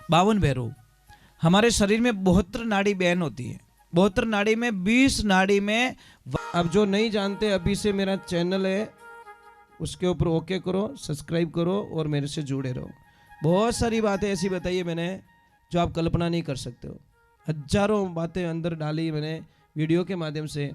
52 भैरव। हमारे शरीर में 72 नाड़ी बहन होती है। 72 नाड़ी में 20 नाड़ी में। अब जो नहीं जानते, अभी से मेरा चैनल है, उसके ऊपर ओके करो, सब्सक्राइब करो और मेरे से जुड़े रहो। बहुत सारी बातें ऐसी बताई है मैंने जो आप कल्पना नहीं कर सकते हो। हजारों बातें अंदर डाली मैंने वीडियो के माध्यम से,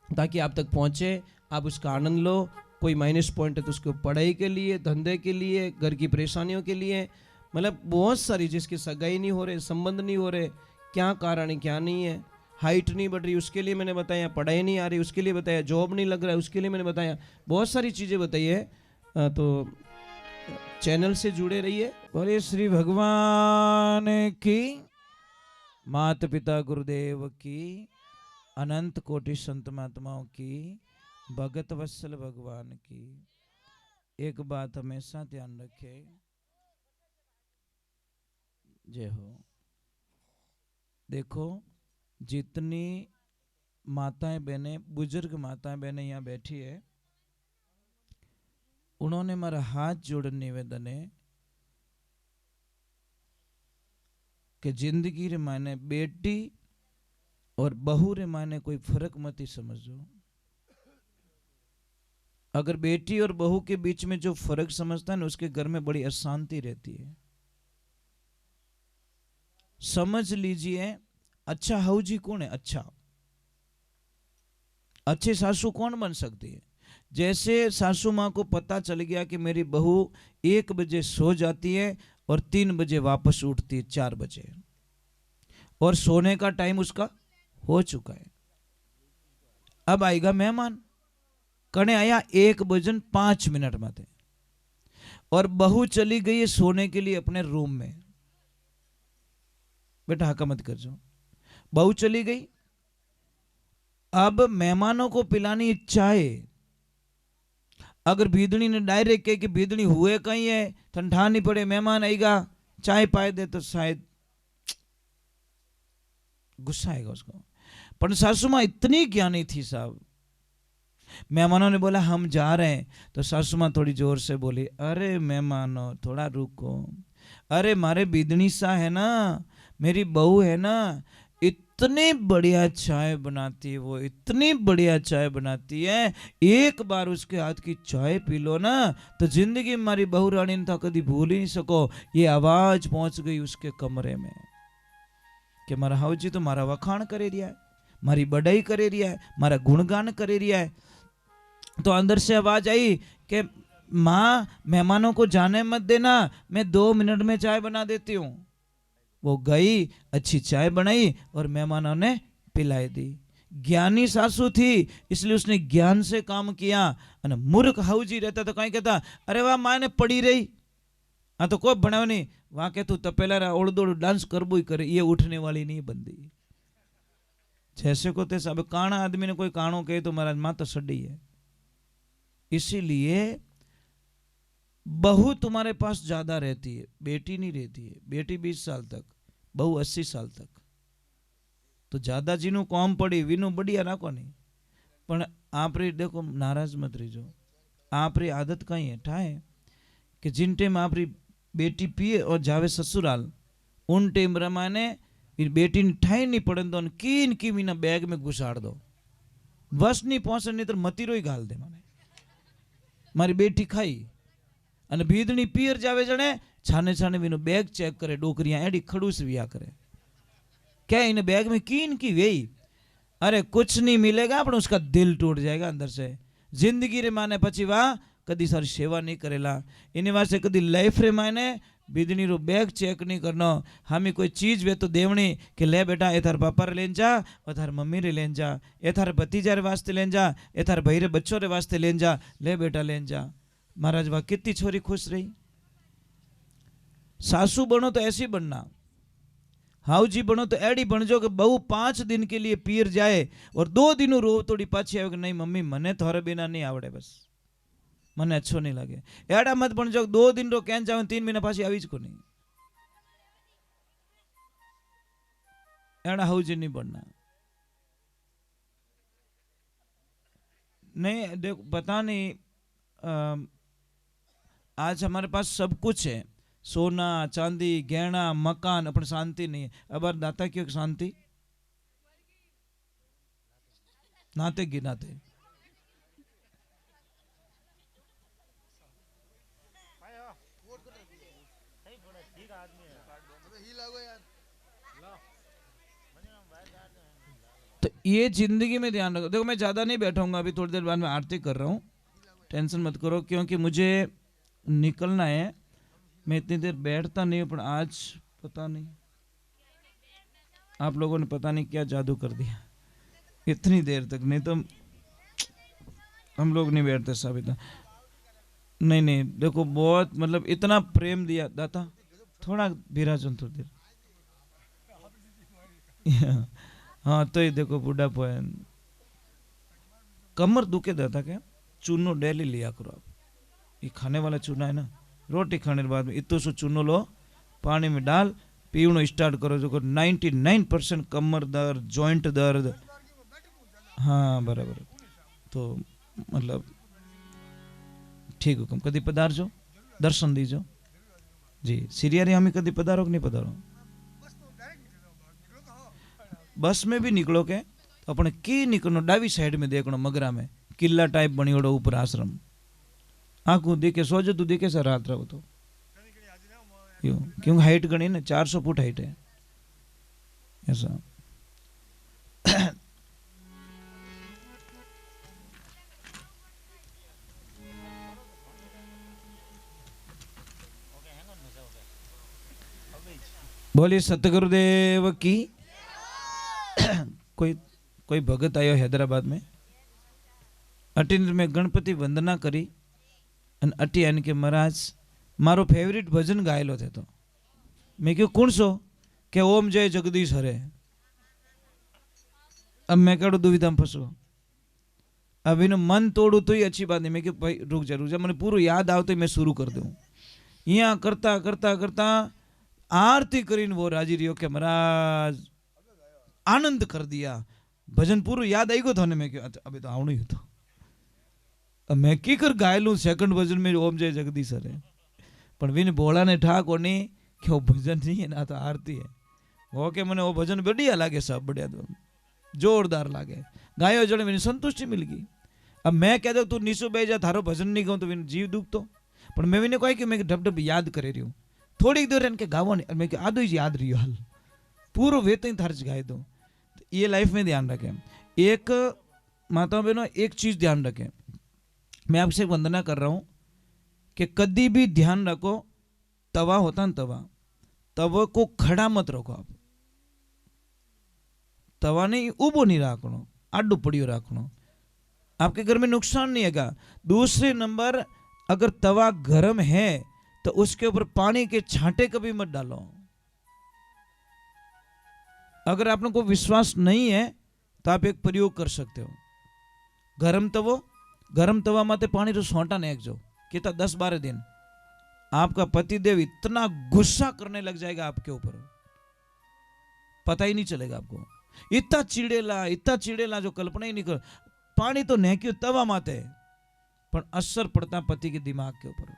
ताकि आप तक पहुंचे, आप उसका आनंद लो। कोई माइनस पॉइंट है तो उसको पढ़ाई के लिए, धंधे के लिए, घर की परेशानियों के लिए, मतलब बहुत सारी, जिसकी सगाई नहीं हो रहे, संबंध नहीं हो रहे, क्या कारण है क्या नहीं है, हाइट नहीं बढ़ रही उसके लिए मैंने बताया, पढ़ाई नहीं आ रही उसके लिए बताया, जॉब नहीं लग रहा है उसके लिए मैंने बताया, बहुत सारी चीज़ें बताई है। तो चैनल से जुड़े रहिए। बोले श्री भगवान की, माता पिता गुरुदेव की, अनंत कोटि संत महात्माओं की, भगत वत्सल भगवान की। एक बात हमेशा ध्यान रखे, जय हो। देखो, जितनी माताएं बहनें, बुजुर्ग माताएं बहनें यहाँ बैठी है, उन्होंने मेरा हाथ जोड़ निवेदन है कि जिंदगी रे मायने बेटी और बहू रे मायने कोई फर्क मत ही समझो। अगर बेटी और बहू के बीच में जो फर्क समझता है ना, उसके घर में बड़ी अशांति रहती है। समझ लीजिए, अच्छा हाउजी कौन है? अच्छे सासू कौन बन सकती है? जैसे सासू माँ को पता चल गया कि मेरी बहू 1 बजे सो जाती है और 3 बजे वापस उठती है 4 बजे, और सोने का टाइम उसका हो चुका है। अब आएगा मेहमान, कने आया 1:05 में थे, और बहू चली गई है सोने के लिए अपने रूम में। बेटा हका मत कर जाओ, बहू चली गई। अब मेहमानों को पिलानी चाय। अगर भीदड़ी ने डायरेक्ट कहे कि भीदड़ी हुए कहीं है, ठंडा नहीं पड़े, मेहमान आएगा, चाय पाए दे, तो शायद गुस्सा आएगा उसको। पर सासू माँ इतनी ज्ञानी थी साहब, मेहमानों ने बोला हम जा रहे हैं, तो सासू माँ थोड़ी जोर से बोली, अरे मेहमानों थोड़ा रुको, अरे मारे बिदनी सा है ना, मेरी बहू है ना, इतनी बढ़िया चाय बनाती है वो, इतनी बढ़िया चाय बनाती है, एक बार उसके हाथ की चाय पी लो ना तो जिंदगी में मारी बहू रानी ने था कभी भूल ही नहीं सको। ये आवाज पहुंच गई उसके कमरे में कि मारा हाउजी तो मारा वखाण करे रिया है, मारी बड़ाई करे रिया है, मारा गुणगान करे रिया है। तो अंदर से आवाज आई कि माँ मेहमानों को जाने मत देना, मैं 2 मिनट में चाय बना देती हूँ। वो गई, अच्छी चाय बनाई और मेहमानों ने पिलाई दी। ज्ञानी सासू थी इसलिए उसने ज्ञान से काम किया। और मूर्ख हाउजी रहता तो कहीं कहता, अरे वाह माँ ने पड़ी रही, हाँ तो कोई बनाओ नहीं, वहां के तू तपेला ओड़ दौड़ डांस करबो ही करे, ये उठने वाली नहीं बंदी। जैसे को तैसे, अब काना आदमी ने कोई काणो कहे तो महाराज माँ तो सड़ी है। इसीलिए बहू तुम्हारे पास ज्यादा रहती है, बेटी नहीं रहती है। बेटी 20 साल तक, बहू 80 साल तक। तो ज्यादा जीनू कौम पड़ी वीनू बढ़िया राखो नहीं, पण आप रे देखो नाराज मत रहीजो। आप री आदत कहीं है ठाए कि जिन टाइम आप री बेटी पिए और जावे ससुराल, उन टाइम रमाने बेटी ने ठाई नहीं पड़े तो कीन की मीना बैग में घुसाड़ दो, बस नहीं पहुंचे, नहीं तो मतीरो ही गाल दे माने। मारी बेटी खाई અને ભીદણી પિયર જાવે જણે છાને છાને વીનો બેગ ચેક કરે, ડોકરિયા એડી ખડूस विया करे, क्या इन बैग में कीन की वेई, अरे कुछ नहीं मिलेगा पर उसका दिल टूट जाएगा अंदर से। जिंदगी रे माने पची वाह कदी सारी सेवा नहीं करेला, इन्हीं वास्ते कदी लाइफ रे माने बीदनी रो बैग चेक नहीं करनो। हमें कोई चीज वे तो देवनी कि ले बेटा ए थार पापा रे लेन जा, और थार मम्मी रे लेन जा, ए थार भतीजा रे वास्ते लेन जा, ए थार भाई रे बच्चों रे वास्ते लेन जा, ले बेटा लेन जा। महाराज वाह कितनी छोरी खुश रही। सासू बनो तो ऐसी बनना, हाउजी बनो तो एडी बन जो कि बहू 5 दिन के लिए पीर जाए और 2 दिन रो तोड़ी पाछी आवे कि नहीं मम्मी मने थारे बिना नहीं आवड़े, बस मने अच्छो नहीं लगे। एड़ा मत बन जो 2 दिन रो कैन जावे 3 महीना पाछी आवीज को नहीं, एड़ा हाउजी नहीं बनना। नहीं देखो पता नहीं, आज हमारे पास सब कुछ है, सोना चांदी गहना मकान अपन शांति नहीं है। अब यार दाता क्यों शांति नाते गिनाते तो ये जिंदगी में ध्यान रखो। देखो मैं ज्यादा नहीं बैठाऊंगा, अभी थोड़ी देर बाद में आरती कर रहा हूँ, टेंशन मत करो, क्योंकि मुझे निकलना है। मैं इतनी देर बैठता नहीं हूँ, पर आज पता नहीं आप लोगों ने पता नहीं क्या जादू कर दिया, इतनी देर तक। नहीं तो हम लोग नहीं बैठते सब इतना। नहीं नहीं देखो बहुत मतलब इतना प्रेम दिया दाता। थोड़ा विराजन थोड़ी देर हाँ तो ये देखो बूढ़ा पोयन कमर दुखे दाता क्या चूनो डेली लिया करो आप। ये खाने वाला चूना है ना, रोटी खाने के बाद में इतना सो चूनो लो, पानी में डाल पीवनो स्टार्ट करो। जो 99% कमर दर्द जॉइंट दर्द, हाँ बराबर। तो मतलब ठीक हुकम कदी पधारजो, दर्शन दीजो जी। सीरिया हमें कदी पधारो कि नहीं पधारो? बस में भी निकलो के तो अपने की निकलो डावी साइड में देखनो, मगरा में किला टाइप बनी ओडो ऊपर आश्रम, आंखों देखे सोजो तू देखे सर रात रहो तो यो, क्योंकि हाइट गणी ना 400 फुट हाइट है ऐसा। बोलिए सतगुरुदेव की। कोई कोई भगत आयो हैदराबाद में, अटीन में गणपति वंदना करी अन अटी आने के महाराज मारो फेवरेट भजन गायलो थे। तो मैं क्यों कौन सो के ओम जय जगदीश हरे। अब मैं कहो दुविधा में फंसो, अब इन मन तोड़ू तो ही अच्छी बात नहीं। मैं क्यों भाई रुक जा मैंने पूरा याद आओ तो मैं शुरू कर दूं। यहाँ करता करता करता आरती करीन वो राजी रियो के महाराज आनंद कर दिया, भजन पूरा याद आई गो था। मैं क्यों अभी तो आवणु ही तो अब मैं की कर गायलू सेकंड भजन में ओम जय जगदीश हरे, पर विन बोला ने ठा कोनी कि वो भजन नहीं है ना तो आरती है। वो के मने वो भजन बढ़िया लागे, सब बढ़िया जोरदार लागे, गायो जड़े मैंने संतुष्टि मिल गई। अब मैं कह दो तू नीसो बह जा थारो भजन नहीं गाऊं तो विन जीव दुख तो, पर मैं विने कहा कि मैं ढब ढब याद करे रही हूँ थोड़ी देर इनके गावो नहीं, मैं आधो ही याद रही हाल पूरो वेतन थारच गाय दो। ये लाइफ में ध्यान रखें। एक माताओं बहनों एक चीज ध्यान रखें, मैं आपसे वंदना कर रहा हूं कि कभी भी ध्यान रखो, तवा होता ना तवा को खड़ा मत रखो आप, तवा नहीं उबो नहीं रखनो, आडू पड़ियो रखनो, आपके घर में नुकसान नहीं है। दूसरे नंबर अगर तवा गर्म है तो उसके ऊपर पानी के छांटे कभी मत डालो। अगर आप लोगों को विश्वास नहीं है तो आप एक प्रयोग कर सकते हो, गरम तवा माते पानी रो सोंटा ने एक जो कितना 10-12 दिन आपका पतिदेव इतना गुस्सा करने लग जाएगा आपके ऊपर, पता ही नहीं चलेगा आपको। इतना चिड़ेला जो कल्पना ही नहीं कर। पानी तो नेक्यो तवा माते पर असर पड़ता पति के दिमाग के ऊपर।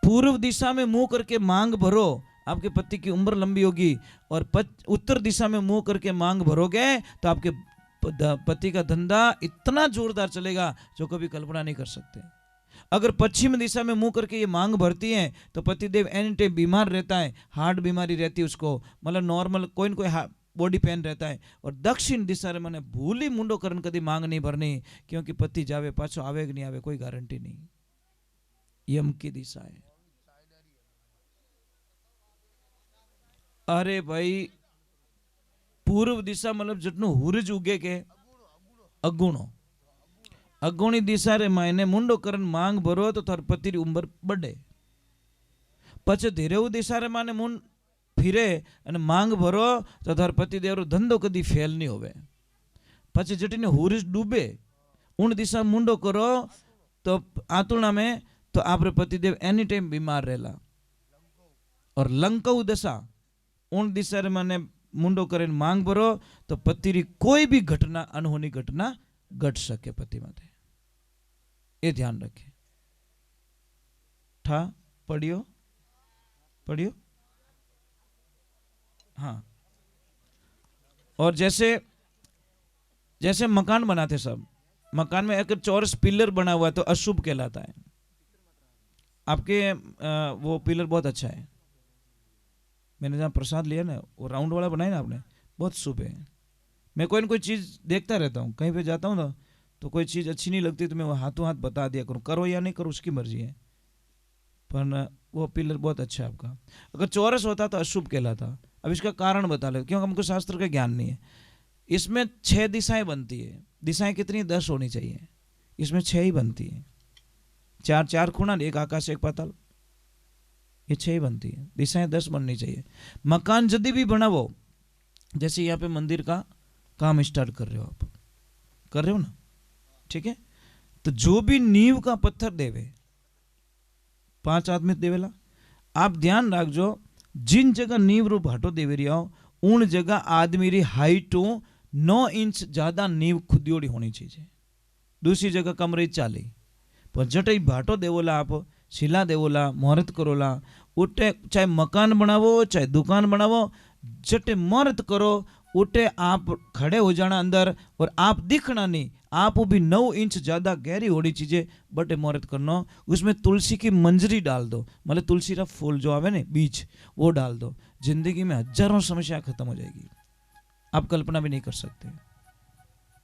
पूर्व दिशा में मुंह करके मांग भरो, आपके पति की उम्र लंबी होगी, और उत्तर दिशा में मुंह करके मांग भरोगे तो आपके पति का धंधा इतना जोरदार चलेगा जो कभी कल्पना नहीं कर सकते। अगर पश्चिम दिशा में मुंह करके ये मांग भरती है तो पतिदेव एनी टाइम बीमार रहता है, हार्ट बीमारी रहती है उसको, मतलब नॉर्मल कोई न कोई बॉडी पेन रहता है। और दक्षिण दिशा में मैंने भूली मुंडो करन कभी मांग नहीं भरनी, क्योंकि पति जावे पाछो आवे कि नहीं आवे कोई गारंटी नहीं। यम की दिशा है। अरे भाई पूर्व दिशा मतलब जितनो हुरज उगे के अगुणी दिशा रे मायने मुंडो करन मांग भरो तो थार पति री उम्र बढ़े। पछे धीरे दिशा रे माने मुंड फिरे अने मांग भरो तो थार पति देव रो धंधो कदी फेल नहीं होवे। पछे जटीने हुरज डूबे उन दिशा मुंडो करो तो आतुणा में तो आपरे पतिदेव एनी टाइम बीमार रहेला। और लंकऊ दशा उन दिशा रे माने मुंडो करीने मांग भरो तो पति री कोई भी घटना अनहोनी घटना घट सके पति माटे, ये ध्यान रखे। ठा पढ़ियो पढ़ियो। हाँ, और जैसे जैसे मकान बनाते सब, मकान में अगर चौरस पिलर बना हुआ है तो अशुभ कहलाता है। आपके वो पिलर बहुत अच्छा है, मैंने जहाँ प्रसाद लिया ना वो राउंड वाला बनाया ना आपने, बहुत शुभ है। मैं कोई ना कोई चीज़ देखता रहता हूँ, कहीं पे जाता हूँ ना तो कोई चीज़ अच्छी नहीं लगती तो मैं वो हाथों हाथ बता दिया करूँ, करो या नहीं करो उसकी मर्जी है, पर वो पिलर बहुत अच्छा है आपका। अगर चौरस होता तो अशुभ कहलाता। अब इसका कारण बता लो, क्योंकि हमको शास्त्र का ज्ञान नहीं है। इसमें 6 दिशाएं बनती है, दिशाएं कितनी 10 होनी चाहिए, इसमें 6 ही बनती है। 4 खूणा, एक आकाश एक पाताल, ये 6 ही बनती है, दिशाएं 10 बननी चाहिए। मकान यदि भी बनाओ, जैसे यहाँ पे मंदिर का काम स्टार्ट कर रहे हो, आप कर रहे हो ना, ठीक है, तो जो भी नींव का पत्थर देवे 5 आदमी देवेला, आप ध्यान रखो जिन जगह नींव रू भाटो देवे रही हो उन जगह आदमी री हाइट 9 इंच ज्यादा नींव खुदियोड़ी होनी चाहिए। दूसरी जगह कम रही 40, पर जटे भाटो देवोला, आप शिला देवोला, मुहूर्त करोला, उठे चाहे मकान बनावो चाहे दुकान बनावो, जटे मुहूर्त करो उठे आप खड़े हो जाना अंदर, और आप दिखना नहीं, आप भी 9 इंच ज्यादा गहरी होनी चीजें बटे मुहूर्त करना। उसमें तुलसी की मंजरी डाल दो, मतलब तुलसी का फूल जो आवे ना बीज, वो डाल दो, जिंदगी में हजारों समस्या खत्म हो जाएगी, आप कल्पना भी नहीं कर सकते।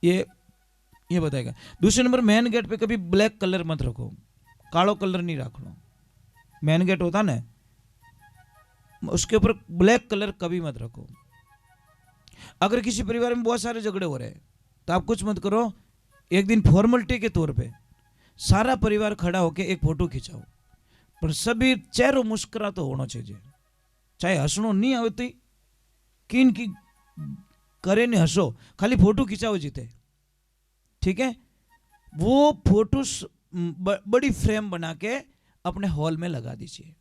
ये बताएगा। दूसरे नंबर, मेन गेट पे कभी ब्लैक कलर मत रखो, कालो कलर नहीं रखना। मेन गेट होता ना उसके ऊपर ब्लैक कलर कभी मत रखो। अगर किसी परिवार में बहुत सारे झगड़े हो रहे हैं तो आप कुछ मत करो, एक दिन फॉर्मेलिटी के तौर पे सारा परिवार खड़ा होके एक फोटो खिंचाओ, पर सभी चेहरों मुस्कुरा तो होना चाहिए, चाहे हंसनो नहीं आवती किन की करे नहीं हंसो, खाली फोटो खिंचाओ जीते, ठीक है। वो फोटो बड़ी फ्रेम बना के अपने हॉल में लगा दीजिए,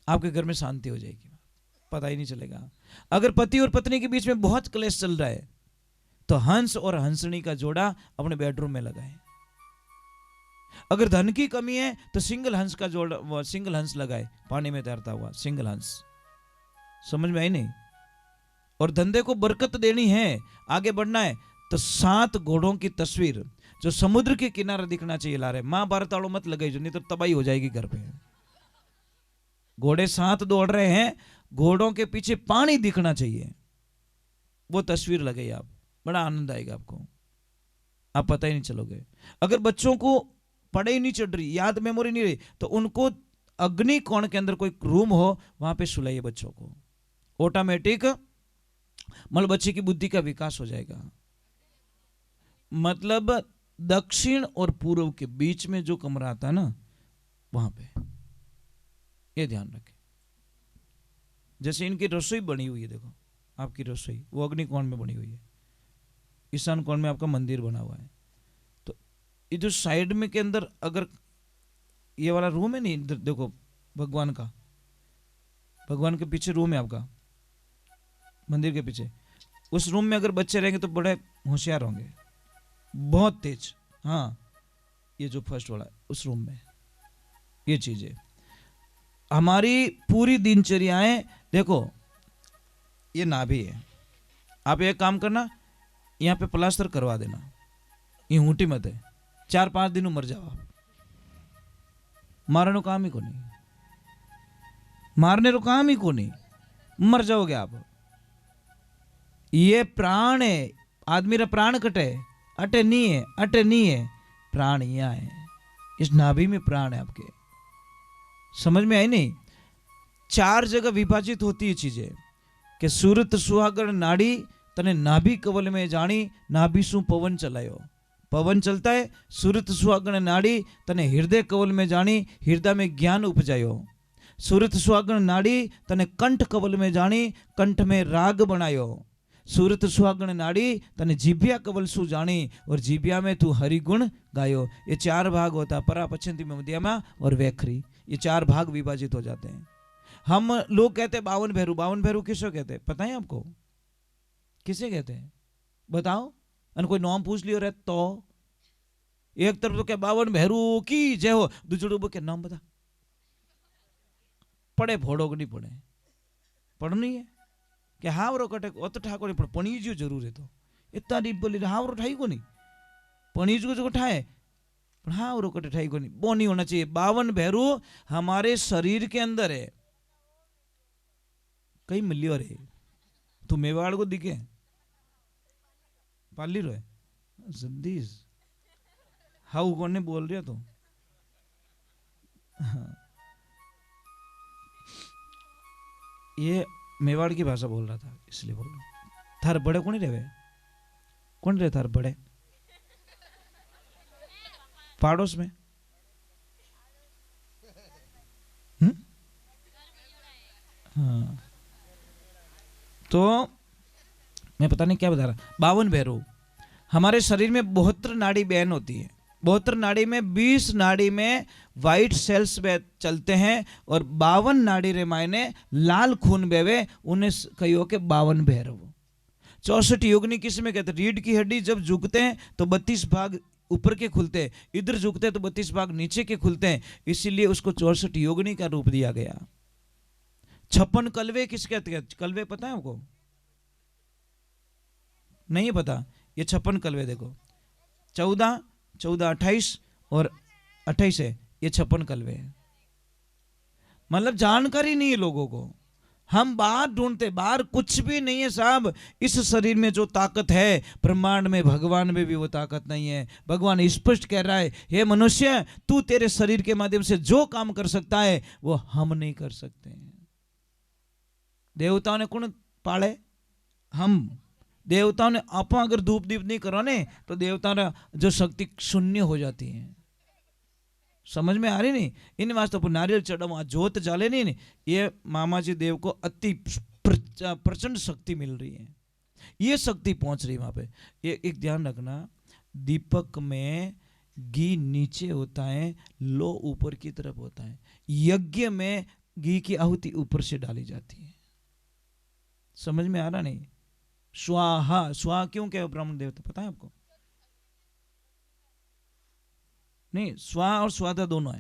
आपके घर में शांति हो जाएगी, पता ही नहीं चलेगा। अगर पति और पत्नी के बीच में बहुत क्लेश चल रहा है तो हंस और हंसनी का जोड़ा अपने बेडरूम में लगाएं। अगर धन की कमी है तो सिंगल हंस का जोड़ा, सिंगल हंस लगाए, पानी में तैरता हुआ सिंगल हंस। समझ में आई नहीं? और धंधे को बरकत देनी है, आगे बढ़ना है, तो 7 घोड़ों की तस्वीर जो समुद्र के किनारे दिखना चाहिए ला रहे। महाभारत वालों मत लगाई जो, नहीं तो तबाही हो जाएगी घर पे। घोड़े 7 दौड़ रहे हैं, घोड़ों के पीछे पानी दिखना चाहिए, वो तस्वीर लगाइए आप, बड़ा आनंद आएगा आपको, आप पता ही नहीं चलोगे। अगर बच्चों को पढ़ाई नहीं चढ़ रही, याद मेमोरी नहीं रही, तो उनको अग्नि कोण के अंदर कोई रूम हो वहां पे सुलाइए बच्चों को, ऑटोमेटिक मतलब बच्चे की बुद्धि का विकास हो जाएगा। मतलब दक्षिण और पूर्व के बीच में जो कमरा आता है ना, वहां पे ये ध्यान रखें। जैसे इनकी रसोई बनी हुई है, देखो आपकी रसोई वो अग्नि कोण में बनी हुई है, ईशान कोण में आपका मंदिर बना हुआ है, तो ये जो साइड में के अंदर अगर ये वाला रूम है नहीं, इधर देखो भगवान का, भगवान के पीछे रूम है आपका मंदिर के पीछे, उस रूम में अगर बच्चे रहेंगे तो बड़े होशियार होंगे, बहुत तेज। हाँ, ये जो फर्स्ट वाला है उस रूम में, ये चीजें हमारी पूरी दिनचर्याएं। देखो ये नाभि है, आप एक काम करना, यहाँ पे प्लास्टर करवा देना, ये ऊँटी मत है, 4-5 दिन मर जाओ आप, मारने को काम ही को नहीं, मारने को काम ही को नहीं, मर जाओगे आप। ये प्राण है, आदमी रा प्राण कटे, अटे नहीं है, अटे नहीं है, प्राण यहाँ है, इस नाभि में प्राण है आपके। समझ में आई नहीं? 4 जगह विभाजित होती है चीजें कि सूरत सुहागण नाड़ी तने नाभि कवल में जानी, नाभि सु पवन चलायो, पवन चलता है, सूरत सुहागण नाड़ी तने हृदय कवल में जानी, हृदय में ज्ञान उपजायो, सूरत सुहागण नाड़ी तने कंठ कवल में जानी, कंठ में राग बनायो, सूरत सुहागण नाड़ी तने जीभिया कवल सु जानी, और जीभिया में तू हरिगुण गायो। ये 4 भाग होता, परा पश्चिम मध्यमा और वैखरी, ये 4 भाग विभाजित हो जाते हैं। हम लोग कहते हैं 52 भैरू, 52 भैरू किसको कहते हैं पता है आपको? किसे कहते हैं बताओ? अन कोई नाम पूछ लियो रे तो एक तरफ तो क्या 52 भैरू की जय हो, दूसरे के नाम बता, पड़े फोड़ो कि नहीं पड़े पढ़नी है कि हावरो कटे अत ठाको नहीं पणीजो जरूर है तो इतना डीप बोली हावरो ठाई को नहीं पणीज को जो ठाए पर हावरो कटे ठाई को नहीं वो नहीं होना चाहिए 52 भैरू हमारे शरीर के अंदर है कई मिलियो रे तू मेवाड़ को दिखे पाली रो है जद्दीज हाउ कौन बोल रहे तो ये मेवाड़ की भाषा बोल रहा था इसलिए बोल रहा थार बड़े कौन रहे कौन रहे थार बड़े पाड़ोस में हाँ तो मैं पता नहीं क्या बता रहा 52 भैरू हमारे शरीर में 72 नाड़ी बहन होती है 72 नाड़ी में 20 नाड़ी में वाइट सेल्स चलते हैं और 52 नाड़ी रे मायने लाल खून बेवे उन्हें कहियो के 52 भैरव 64 योगिनी किस में कहते रीढ़ की हड्डी जब झुकते हैं तो 32 भाग ऊपर के खुलते हैं इधर झुकते हैं तो 32 भाग नीचे के खुलते हैं इसीलिए उसको 64 योगिनी का रूप दिया गया 56 कलवे किस कहते हैं कलवे पता है आपको नहीं पता ये 56 कलवे देखो 14 28 और 28 है ये 56 कलवे है मतलब जानकारी नहीं है लोगों को हम बाहर ढूंढते बाहर कुछ भी नहीं है साहब इस शरीर में जो ताकत है ब्रह्मांड में भगवान में भी वो ताकत नहीं है भगवान स्पष्ट कह रहा है हे मनुष्य तू तेरे शरीर के माध्यम से जो काम कर सकता है वो हम नहीं कर सकते देवताओं ने कौन पाले हम देवताओं ने आप अगर धूप दीप नहीं करो ने तो देवताओं जो शक्ति शून्य हो जाती है समझ में आ रही नहीं इन वास्ते पर नारियल चढ़ाओ जोत जाले नहीं ये मामाजी देव को अति प्रचंड शक्ति मिल रही है ये शक्ति पहुंच रही है वहां पे ये एक ध्यान रखना दीपक में घी नीचे होता है लो ऊपर की तरफ होता है यज्ञ में घी की आहुति ऊपर से डाली जाती है समझ में आ रहा नहीं स्वाहा स्वाहा क्यों कहे ब्राह्मण देवता पता है आपको नहीं स्वाहा और स्वादा दोनों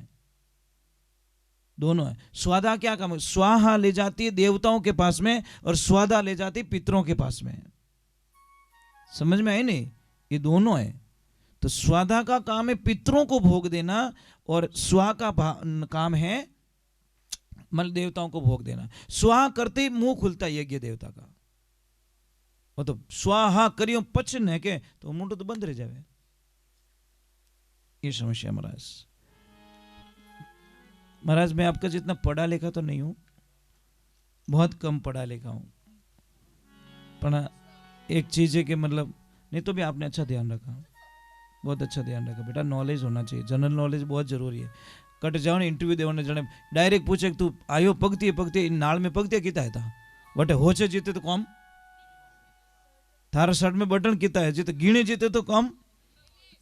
है स्वादा क्या काम है स्वाहा ले जाती है देवताओं के पास में और स्वादा ले जाती है पितरों के पास में समझ में आई नहीं ये दोनों है तो स्वादा का काम है पितरों को भोग देना और स्वा का काम है मल देवताओं को भोग देना स्वाहा करते ही मुंह खुलता है यज्ञ देवता का वो तो स्वाहा करियो पचन है के तो मुंड तो बंद रह जाए ये समस्या महाराज मैं आपका जितना पढ़ा लिखा तो नहीं हूं बहुत कम पढ़ा लिखा हूं पर एक चीज है कि मतलब नहीं तो भी आपने अच्छा ध्यान रखा बहुत अच्छा ध्यान रखा बेटा नॉलेज होना चाहिए जनरल नॉलेज बहुत जरूरी है कट जाओ ने इंटरव्यू देने जने डायरेक्ट पूछे तू आयो पगती नाल में पगती किता है था बटे होचे जीते तो कम थारा शर्ट में बटन किता है जीते गिणे जीते तो कम